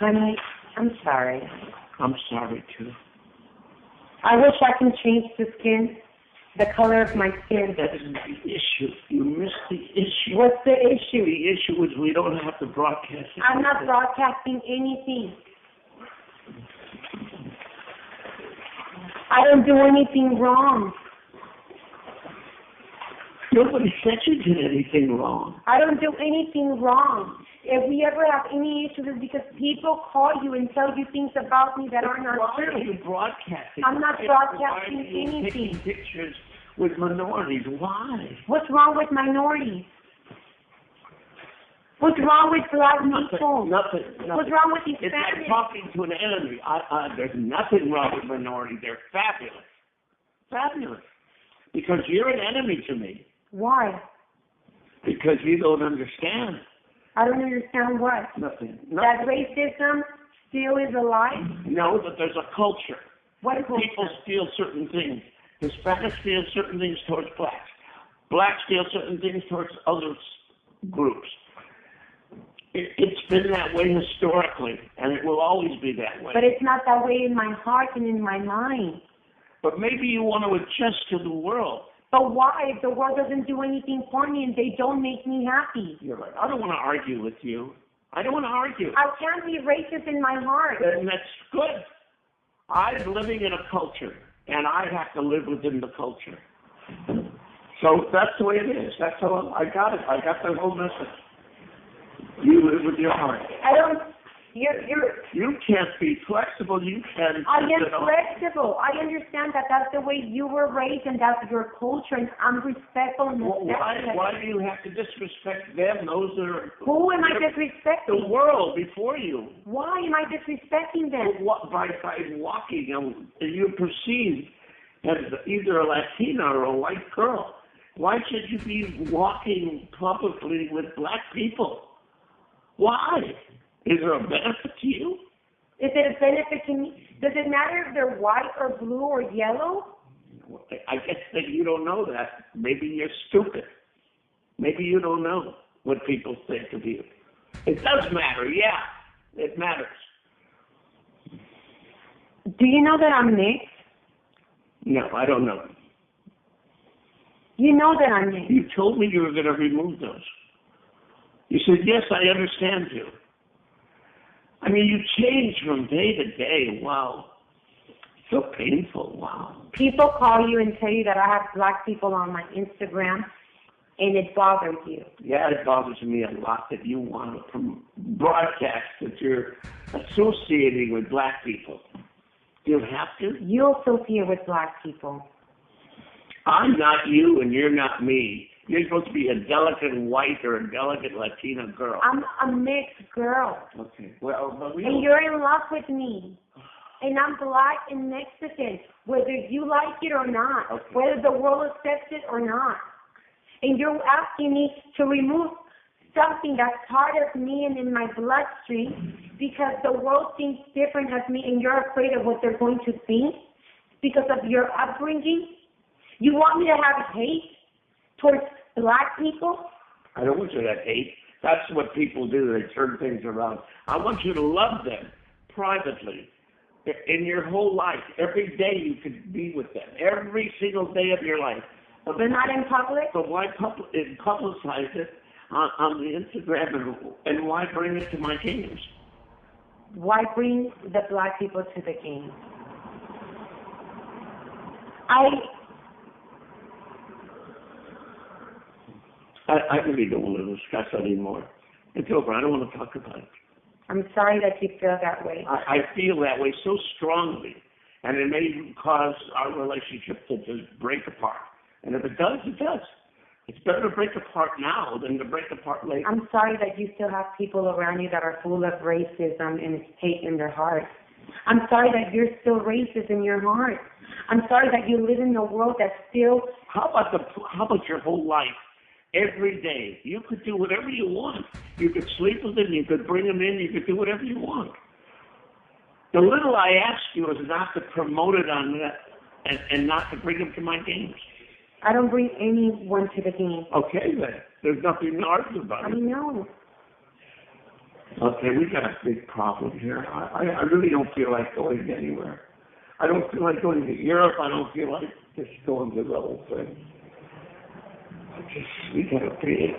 Honey, I'm sorry. I'm sorry, too. I wish I can change the color of my skin. That isn't the issue. You missed the issue. What's the issue? The issue is we don't have to broadcast it. I'm not broadcasting anything. I don't do anything wrong. Nobody said you did anything wrong. I don't do anything wrong. If we ever have any issues, it's because people call you and tell you things about me that are not Why true. are you broadcasting? I'm not broadcasting Why are you anything. taking pictures with minorities? Why? What's wrong with minorities? What's wrong with black people? Nothing. What's wrong with these It's like families? talking to an enemy. There's nothing wrong with minorities. They're fabulous. Fabulous. Because you're an enemy to me. Why? Because you don't understand. I don't understand what. Nothing. That racism still is alive? No, but there's a culture. What culture? People feel certain things. Hispanics feel certain things towards blacks. Blacks feel certain things towards other groups. It's been that way historically, and it will always be that way. But it's not that way in my heart and in my mind. But maybe you want to adjust to the world. But why? If the world doesn't do anything for me and they don't make me happy. You're right. I don't want to argue with you. I don't want to argue. I can't be racist in my heart. And that's good. I'm living in a culture, and I have to live within the culture. So that's the way it is. That's how I got it. I got the whole message. You live with your heart. I don't. You can't be flexible. You can. I am flexible. I understand that that's the way you were raised and that's your culture, and I'm respectful. And why do you have to disrespect them? Those are. Who am I disrespecting? The world before you. Why am I disrespecting them? By walking, you're perceived as either a Latina or a white girl. Why should you be walking publicly with black people? Why? Is there a benefit to you? Is it a benefit to me? Does it matter if they're white or blue or yellow? I guess that you don't know that. Maybe you're stupid. Maybe you don't know what people think of you. It does matter, yeah. It matters. Do you know that I'm mixed? No, I don't know. You know that I'm mixed. You told me you were going to remove those. You said, yes, I understand you. I mean, you change from day to day. Wow. So painful. Wow. People call you and tell you that I have black people on my Instagram, and it bothers you. Yeah, it bothers me a lot that you want to broadcast that you're associating with black people. Do you have to? You associate with black people. I'm not you, and you're not me. You're supposed to be a delicate white or a delicate Latina girl. I'm a mixed girl. Okay. Well, but we. And you're in love with me. And I'm black and Mexican, whether you like it or not, okay. Whether the world accepts it or not. And you're asking me to remove something that's part of me and in my bloodstream because the world thinks different of me and you're afraid of what they're going to think because of your upbringing. You want me to have hate towards black people? I don't want you to have hate. That's what people do. They turn things around. I want you to love them privately. In your whole life, every day you could be with them. Every single day of your life. But not in public? But why publicize it on the Instagram and why bring it to my games? Why bring the black people to the games? I really don't want to discuss it anymore. It's over. I don't want to talk about it. I'm sorry that you feel that way. I feel that way so strongly, and it may cause our relationship to just break apart. And if it does, it does. It's better to break apart now than to break apart later. I'm sorry that you still have people around you that are full of racism and hate in their heart. I'm sorry that you're still racist in your heart. I'm sorry that you live in a world that's still... How about your whole life? Every day, you could do whatever you want. You could sleep with them, you could bring them in, you could do whatever you want. The little I ask you is not to promote it on that and not to bring them to my games. I don't bring anyone to the game. Okay, then. There's nothing to argue about. I know. Okay, we got a big problem here. I really don't feel like going anywhere. I don't feel like going to Europe. I don't feel like just going to the whole thing. We got a big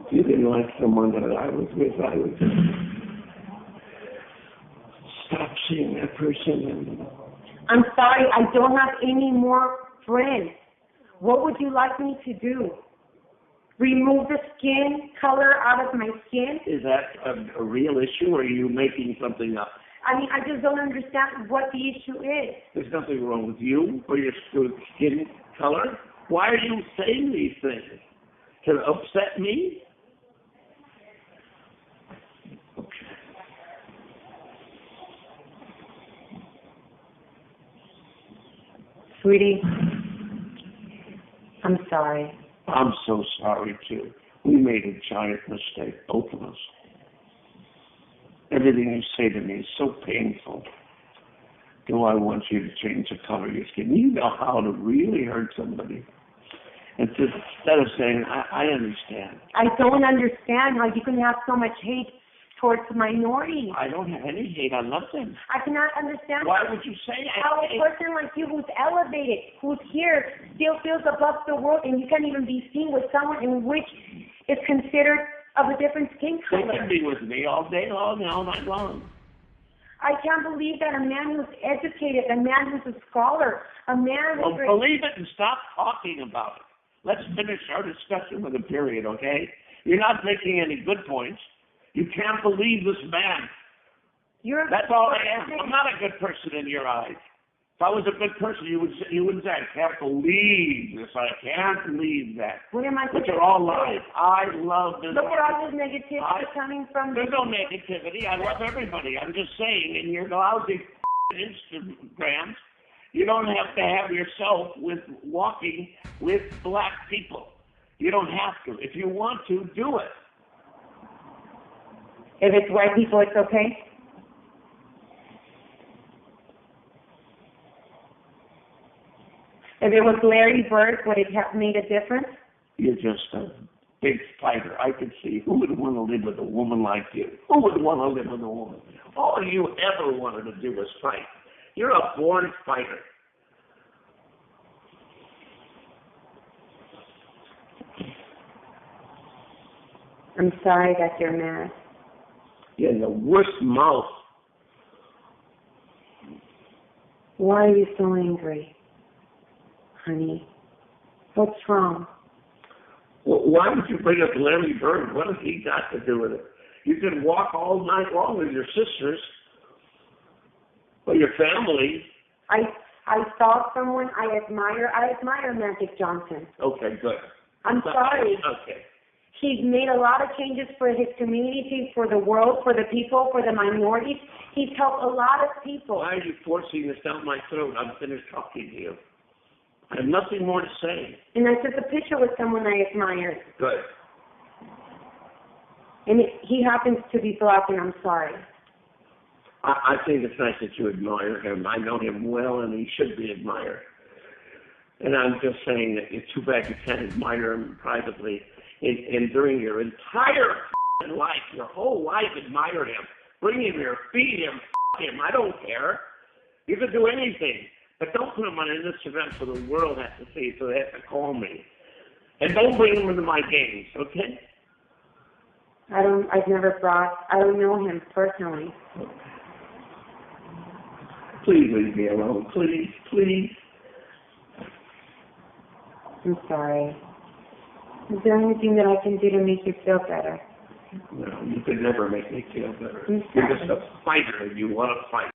If you didn't like someone that I was with, I would just stop seeing that person. And I'm sorry, I don't have any more friends. What would you like me to do? Remove the skin color out of my skin? is that a real issue, or are you making something up? I mean, I just don't understand what the issue is. There's nothing wrong with you or your skin color. Why are you saying these things? To upset me? Okay. Sweetie, I'm sorry. I'm so sorry, too. We made a giant mistake, both of us. Everything you say to me is so painful. Do I want you to change the color of your skin? You know how to really hurt somebody. And just, instead of saying, I understand. I don't understand how you can have so much hate towards minorities. I don't have any hate. I love them. I cannot understand Why would you say how a that? person like you who's elevated, who's here, still feels above the world, and you can't even be seen with someone in which is considered of a different skin They color. can be with me all day long and all night long. I can't believe that a man who's educated, a man who's a scholar, a man Well, who's... believe it and stop talking about it. Let's finish our discussion with a period, okay? You're not making any good points. You can't believe this man. That's all I am. I'm not a good person in your eyes. If I was a good person, you wouldn't say, I can't believe this. I can't believe that. What am I Which are all lies. I love this. Look at all this negativity coming from... There's no negativity. I love everybody. I'm just saying, in your lousy Instagrams, you don't have to have yourself with walking with black people. You don't have to. If you want to, do it. If it's white people, it's okay? If it was Larry Bird, would it have made a difference? You're just a big fighter. I could see who would want to live with a woman like you. Who would want to live with a woman? All you ever wanted to do was fight. You're a born fighter. I'm sorry that you're mad. You're in the worst mouth. Why are you so angry, honey? What's wrong? Well, why would you bring up Larry Bird? What has he got to do with it? You can walk all night long with your sisters or your family. I saw someone I admire. I admire Magic Johnson. Okay, good. I'm sorry. Okay. He's made a lot of changes for his community, for the world, for the people, for the minorities. He's helped a lot of people. Why are you forcing this down my throat? I'm finished talking to you. I have nothing more to say. And I took a picture with someone I admire. Good. And he happens to be black, and I'm sorry. I think it's nice that you admire him. I know him well, and he should be admired. And I'm just saying that it's too bad you can't admire him privately. And during your entire life, your whole life, admire him. Bring him here, feed him, him. I don't care. You can do anything. But don't put him on this event so the world has to see, so they have to call me. And don't bring him into my games, okay? I don't know him personally. Please leave me alone. Please, please. I'm sorry. Is there anything that I can do to make you feel better? No, you could never make me feel better. You're just a fighter and you want to fight.